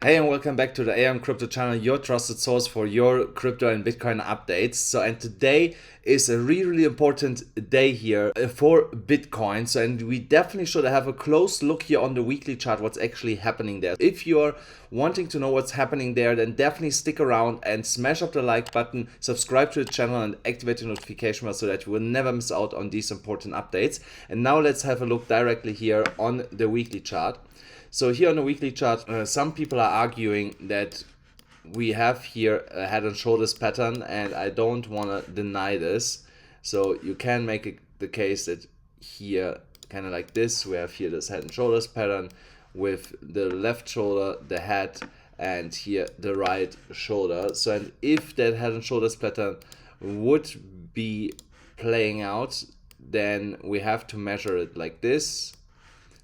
Hey and welcome back to the AMCrypto channel, your trusted source for your crypto and Bitcoin updates. And today is a really important day here for Bitcoin. And we definitely should have a close look here on the weekly chart, what's actually happening there. If you're wanting to know what's happening there, then definitely stick around and smash up the like button, subscribe to the channel and activate the notification bell so that you will never miss out on these important updates. And now let's have a look directly here on the weekly chart. So here on the weekly chart, some people are arguing that we have here a head and shoulders pattern, and I don't want to deny this. So you can make the case that here, kind of like this, we have here this head and shoulders pattern with the left shoulder, the head, and here the right shoulder. So and if that head and shoulders pattern would be playing out, then we have to measure it like this.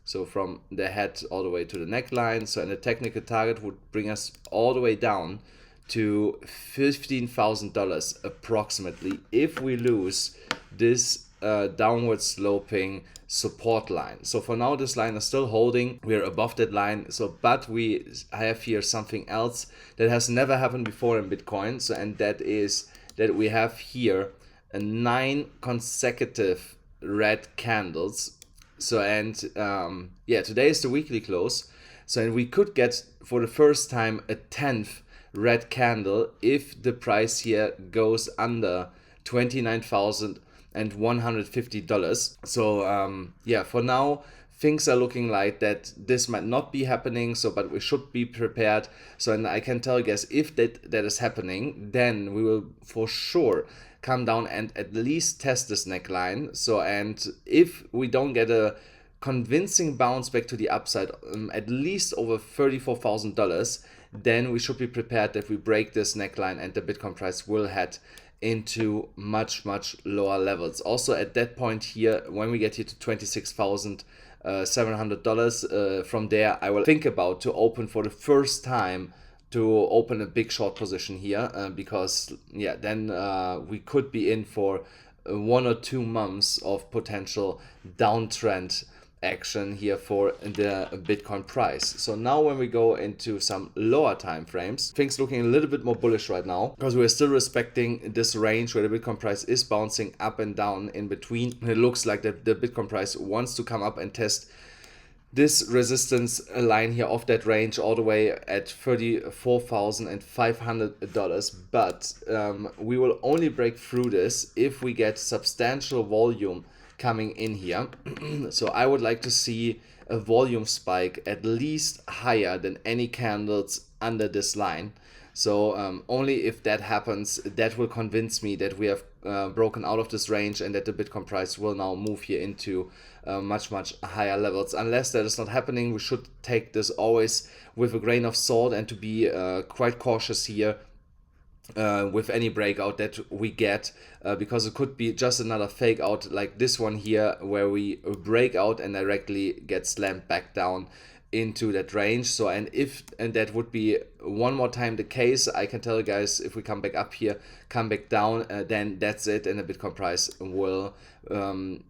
So from the head all the way to the neckline. So and the technical target would bring us all the way down to $15,000 approximately if we lose this downward sloping support line. So for now this line is still holding, we're above that line. So but we have here something else that has never happened before in Bitcoin. So and that is that we have here 9 consecutive red candles. So and yeah, today is the weekly close. So and we could get for the first time a 10th red candle if the price here goes under $29,150. So yeah, for now things are looking like that this might not be happening. So but we should be prepared. So and I can tell you guys, if that is happening, then we will for sure come down and at least test this neckline. So and if we don't get a convincing bounce back to the upside, at least over $34,000, then we should be prepared that we break this neckline and the Bitcoin price will head into much lower levels. Also at that point here, when we get here to $26,700, from there I will think about to open for the first time, to open a big short position here, because yeah, then we could be in for 1 or 2 months of potential downtrend action here for the Bitcoin price. So now when we go into some lower time frames, things looking a little bit more bullish right now, because we're still respecting this range where the Bitcoin price is bouncing up and down in between. It looks like that the Bitcoin price wants to come up and test this resistance line here of that range all the way at $34,500, but we will only break through this if we get substantial volume coming in here. So I would like to see a volume spike at least higher than any candles under this line. So only if that happens, that will convince me that we have broken out of this range and that the Bitcoin price will now move here into much higher levels. Unless that is not happening, we should take this always with a grain of salt and to be quite cautious here with any breakout that we get, because it could be just another fake out like this one here, where we break out and directly get slammed back down into that range. So and that would be one more time the case, I can tell you guys, if we come back up here, come back down, then that's it, and the Bitcoin price will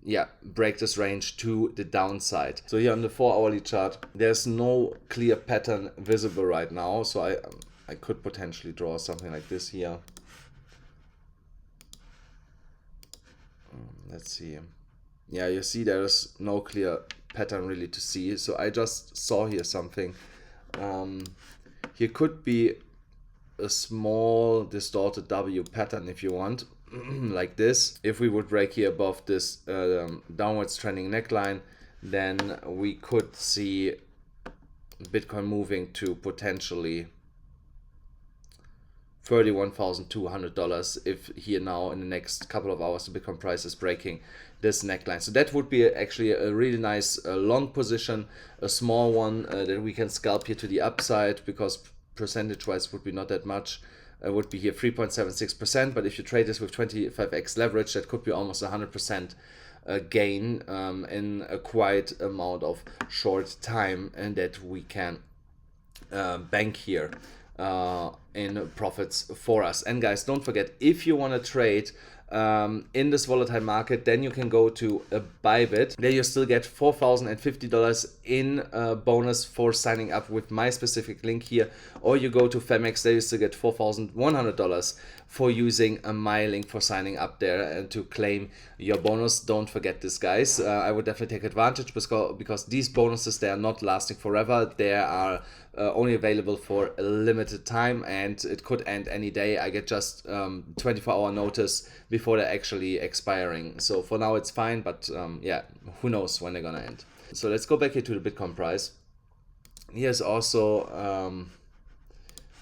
yeah, break this range to the downside. So here on the 4-hourly chart, there's no clear pattern visible right now. So I could potentially draw something like this here. Let's see. Yeah, you see there's no clear pattern really to see. So I just saw here something. Here could be a small distorted W pattern if you want, like this. If we would break here above this downwards trending neckline, then we could see Bitcoin moving to potentially $31,200 if here now in the next couple of hours the Bitcoin price is breaking this neckline. So that would be actually a really nice long position, a small one that we can scalp here to the upside, because percentage wise would be not that much. Would be here 3.76%, but if you trade this with 25x leverage, that could be almost 100% gain in a quite amount of short time, and that we can bank here in profits for us. And guys, don't forget, if you want to trade in this volatile market, then you can go to a BYBIT. There you still get $4,050 in bonus for signing up with my specific link here, or you go to Phemex, there you still get $4,100 for using my link for signing up there and to claim your bonus. Don't forget this, guys. I would definitely take advantage because these bonuses, they are not lasting forever. They are only available for a limited time, and it could end any day. I get just 24-hour notice before they're actually expiring. So for now it's fine, but yeah, who knows when they're gonna end. So let's go back here to the Bitcoin price. Here's also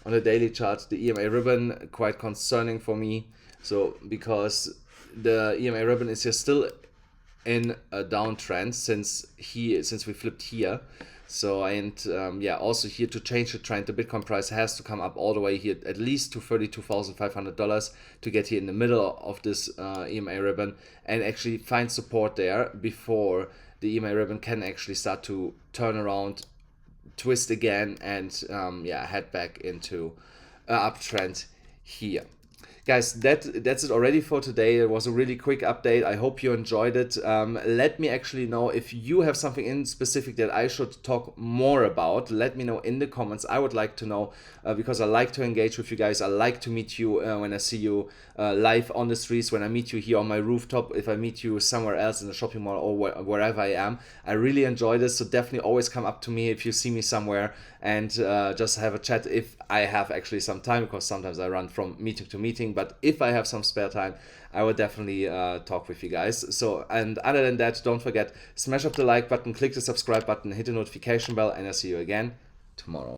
on the daily chart, the EMA ribbon, quite concerning for me. So because the EMA ribbon is here still in a downtrend since we flipped here. So, and yeah, also here to change the trend, the Bitcoin price has to come up all the way here at least to $32,500 to get here in the middle of this EMA ribbon and actually find support there before the EMA ribbon can actually start to turn around, twist again, and yeah, head back into an uptrend here. Guys, that's it already for today. It was a really quick update. I hope you enjoyed it. Let me actually know if you have something in specific that I should talk more about. Let me know in the comments. I would like to know because I like to engage with you guys. I like to meet you when I see you live on the streets, when I meet you here on my rooftop, if I meet you somewhere else in the shopping mall or wherever I am. I really enjoy this, so definitely always come up to me if you see me somewhere and just have a chat if I have actually some time, because sometimes I run from meeting to meeting. But if I have some spare time, I will definitely talk with you guys. So, and other than that, don't forget, smash up the like button, click the subscribe button, hit the notification bell, and I'll see you again tomorrow.